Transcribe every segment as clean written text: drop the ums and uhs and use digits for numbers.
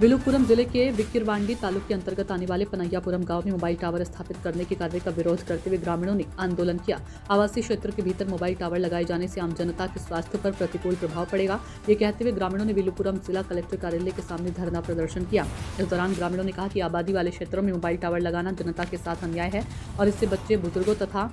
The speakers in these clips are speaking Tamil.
विलुपुरम जिले के विकिरवांडी तालुक के अंतर्गत आने वाले पनैयापुरम गांव में मोबाइल टावर स्थापित करने की कार्रवाई का विरोध करते हुए ग्रामीणों ने आंदोलन किया। आवासीय क्षेत्र के भीतर मोबाइल टावर लगाए जाने से आम जनता के स्वास्थ्य पर प्रतिकूल प्रभाव पड़ेगा, ये कहते हुए ग्रामीणों ने विलुपुरम जिला कलेक्टर कार्यालय के सामने धरना प्रदर्शन किया। इस दौरान ग्रामीणों ने कहा कि आबादी वाले क्षेत्रों में मोबाइल टावर लगाना जनता के साथ अन्याय है और इससे बच्चे, बुजुर्गों तथा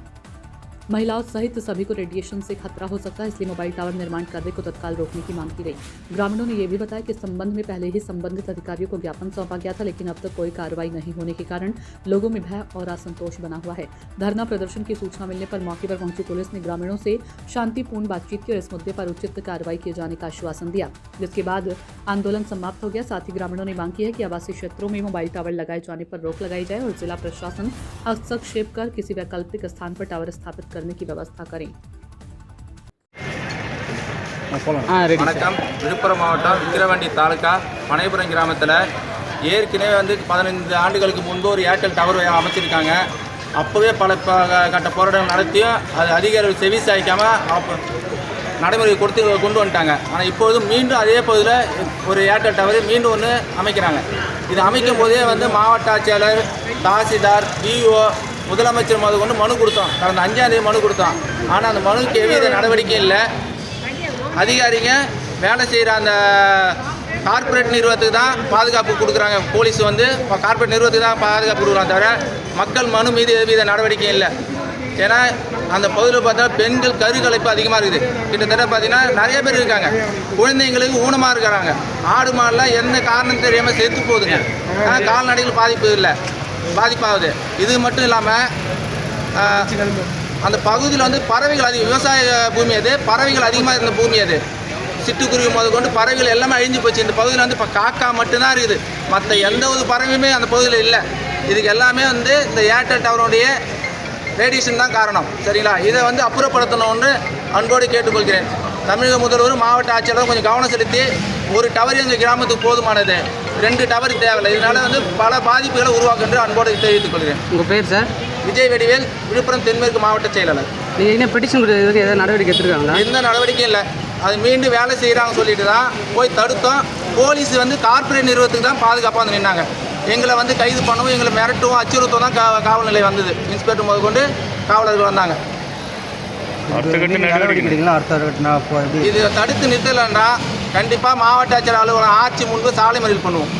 महिलाओं सहित सभी को रेडिएशन से खतरा हो सकता है, इसलिए मोबाइल टावर निर्माण कार्य को तत्काल रोकने की मांग की गई। ग्रामीणों ने यह भी बताया कि इस संबंध में पहले ही संबंधित अधिकारियों को ज्ञापन सौंपा गया था, लेकिन अब तक कोई कार्रवाई नहीं होने के कारण लोगों में भय और असंतोष बना हुआ है। धरना प्रदर्शन की सूचना मिलने पर मौके पर पहुंची पुलिस ने ग्रामीणों से शांतिपूर्ण बातचीत की और इस मुद्दे पर उचित कार्रवाई किए जाने का आश्वासन दिया, जिसके बाद आंदोलन समाप्त हो गया। साथ ही ग्रामीणों ने मांग की है कि आवासीय क्षेत्रों में मोबाइल टावर लगाए जाने पर रोक लगाई जाए और जिला प्रशासन हस्तक्षेप कर किसी वैकल्पिक स्थान पर टावर स्थापित करने की व्यवस्था करें। வணக்கம். விழுப்புரம் மாவட்டம் விக்கிரவாண்டி தாலுகா பனையபுரம் கிராமத்தில் ஏற்கனவே 15 ஆண்டுகளுக்கு முன்பு ஒரு ஏர்டெல் டவர் அமைச்சிருக்காங்க. அப்போவே பல கட்ட போராட்டம் நடத்தியும் அது அதிகாரிகள் செவி சாய்க்காமல் நடைமுறை கொண்டு வந்துட்டாங்க. ஆனால் இப்பொழுது மீண்டும் அதே பகுதியில் ஒரு ஏர்டெல் டவர் மீண்டும் ஒன்று அமைக்கிறாங்க. இது அமைக்கும் போதே மாவட்ட ஆட்சியாளர், தாசில்தார், டிஓ, முதலமைச்சர் கொண்டு மனு கொடுத்தோம். கடந்த 5ஆம் தேதி மனு கொடுத்தோம். ஆனால் அந்த மனுக்கு எவ்வித நடவடிக்கை இல்லை. அதிகாரிங்க வேலை செய்கிற அந்த கார்ப்பரேட் நிறுவனத்துக்கு தான் பாதுகாப்பு கொடுக்குறாங்க. போலீஸ் கார்ப்பரேட் நிறுவனத்துக்கு தான் பாதுகாப்பு கொடுக்குறாங்க, தவிர மக்கள் மனு மீது எவ்வித நடவடிக்கையும் இல்லை. ஏன்னா அந்த பகுதியில் பார்த்தா பெண்கள் கருக்கலைப்பு அதிகமாக இருக்குது. கிட்டத்தட்ட பார்த்தீங்கன்னா நிறைய பேர் இருக்காங்க. குழந்தைங்களுக்கு ஊனமாக இருக்கிறாங்க. ஆடு மாடெலாம் எந்த காரணம் தெரியாமல் செத்து போகுதுங்க. ஆனால் கால்நடைகள் பாதிப்பாகுது. இது மட்டும் இல்லாமல் அந்த பகுதியில் பறவைகள் அதிகம், விவசாய பூமி அது, பறவைகள் அதிகமாக இருந்த பூமி அது. சிட்டுக்குருவி கொண்டு பறவைகள் எல்லாமே அழிஞ்சு போச்சு. இந்த பகுதியில் இப்போ காக்கா மட்டும்தான் இருக்குது. மற்ற எந்த ஒரு பறவையுமே அந்த பகுதியில் இல்லை. இதுக்கு எல்லாமே இந்த ஏர்டெல் டவருடைய ரேடியேஷன் தான் காரணம். சரிங்களா? இதை அப்புறப்படுத்தணும்னு அன்போடு கேட்டுக்கொள்கிறேன். தமிழக முதல்வர், மாவட்ட ஆட்சியாளர் கொஞ்சம் கவனம் செலுத்தி ஒரு டவர் எங்கள் கிராமத்துக்கு போதுமானது, 2 டவர் தேவையில்லை. இதனால் பல பாதிப்புகளை உருவாக்கும் என்று அன்போடு தெரிவித்துக் கொள்கிறேன். உங்கள் பேர் சார்? விஜய் வடிவேல், விழுப்புரம் தென்மேற்கு மாவட்ட செயலாளர். நீங்கள் என்ன பெட்டிஷன் கொடுத்ததுக்கு ஏதாவது நடவடிக்கை எடுத்துருக்காங்களா? எந்த நடவடிக்கையும் இல்லை. அது மீண்டும் வேலை செய்கிறாங்க சொல்லிட்டு தான் போய் தடுத்தோம். போலீஸ் கார்ப்பரேட் நிறுவனத்துக்கு தான் பாதுகாப்பாக நின்னாங்க. எங்களை கைது பண்ணவும், எங்களை மிரட்டவும், அச்சுறுத்தவும் தான் காவல் நிலையம் வந்தது. இன்ஸ்பெக்டர் கொண்டு காவலர்கள் வந்தாங்க. இது தடுத்து நிறுத்தலைன்னா கண்டிப்பாக மாவட்ட ஆட்சியர் அலுவலகம் ஆட்சி முன்பு சாலை மறியல் பண்ணுவோம்.